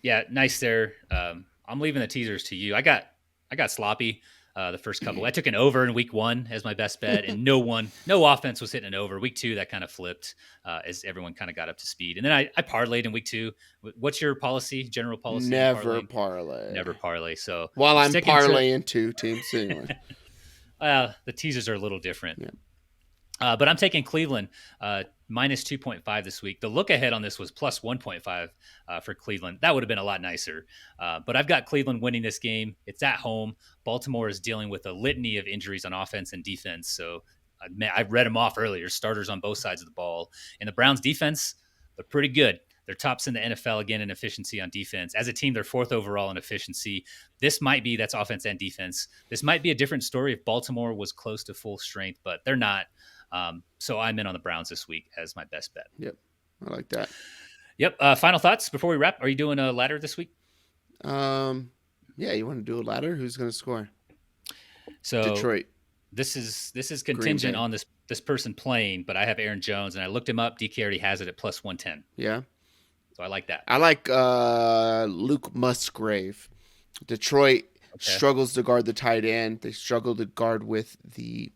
Yeah, nice there. I'm leaving the teasers to you. I got sloppy the first couple. I took an over in week 1 as my best bet, and no offense was hitting an over. Week 2, that kind of flipped as everyone kind of got up to speed. And then I parlayed in week 2. What's your general policy? Never parlay. Never parlay. So while I'm parlaying 2 teams anyway. The teasers are a little different. Yeah. But I'm taking Cleveland -2.5 this week. The look ahead on this was +1.5 for Cleveland. That would have been a lot nicer. But I've got Cleveland winning this game. It's at home. Baltimore is dealing with a litany of injuries on offense and defense. So I read them off earlier, starters on both sides of the ball. And the Browns defense, they're pretty good. They're tops in the NFL again in efficiency on defense. As a team, they're 4th overall in efficiency. That's offense and defense. This might be a different story if Baltimore was close to full strength, but they're not. So I'm in on the Browns this week as my best bet. Yep. I like that. Yep. Final thoughts before we wrap. Are you doing a ladder this week? Yeah. You want to do a ladder? Who's going to score? So Detroit. This is contingent on this person playing, but I have Aaron Jones and I looked him up. DK already has it at +110. Yeah. So I like that. I like Luke Musgrave. Detroit struggles to guard the tight end. They struggle to guard with the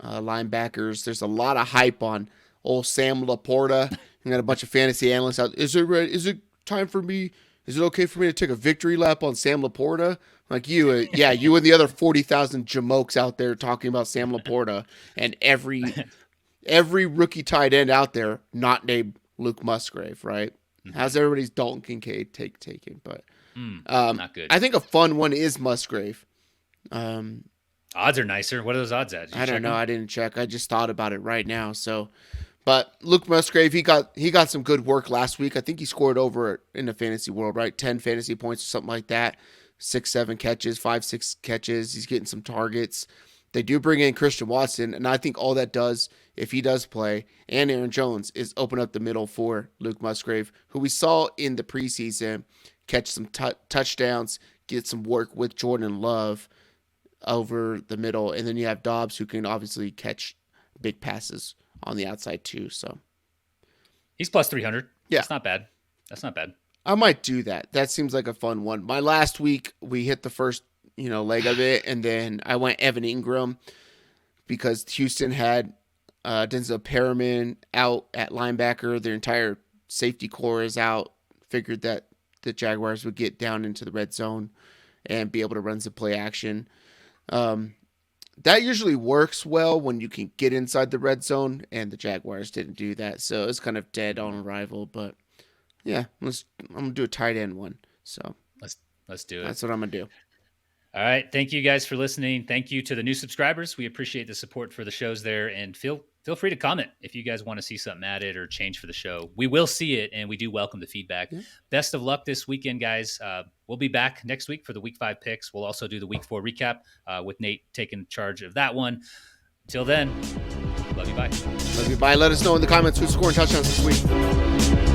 linebackers. There's a lot of hype on old Sam Laporta. You got a bunch of fantasy analysts out. Is it time for me? Is it okay for me to take a victory lap on Sam Laporta? Like you and the other 40,000 jamokes out there talking about Sam Laporta, and every rookie tight end out there not named Luke Musgrave, right? Mm-hmm. How's everybody's Dalton Kincaid taken? But not good. I think a fun one is Musgrave. Odds are nicer. What are those odds at? I don't know. I didn't check. I just thought about it right now. So, but Luke Musgrave, he got some good work last week. I think he scored over in the fantasy world, right? 10 fantasy points or something like that. 6-7 catches, 5-6 catches. He's getting some targets. They do bring in Christian Watson, and I think all that does, if he does play, and Aaron Jones, is open up the middle for Luke Musgrave, who we saw in the preseason catch some touchdowns, get some work with Jordan Love over the middle, and then you have Dobbs, who can obviously catch big passes on the outside too. So he's +300. Yeah, that's not bad. I might do that. That seems like a fun one. My last week we hit the first leg of it, and then I went Evan Ingram because Houston had Denzel Perriman out at linebacker. Their entire safety core is out. Figured that the Jaguars would get down into the red zone and be able to run some play action. That usually works well when you can get inside the red zone, and the Jaguars didn't do that, so it's kind of dead on arrival. But yeah, I'm gonna do a tight end one. So let's do it. That's what I'm gonna do. All right, thank you guys for listening. Thank you to the new subscribers. We appreciate the support for the shows there, and feel free to comment if you guys want to see something added or change for the show. We will see it, and we do welcome the feedback. Yeah. Best of luck this weekend, guys. We'll be back next week for the Week 5 picks. We'll also do the Week 4 recap with Nate taking charge of that one. Till then, love you, bye. Love you, bye. Let us know in the comments who's scoring touchdowns this week.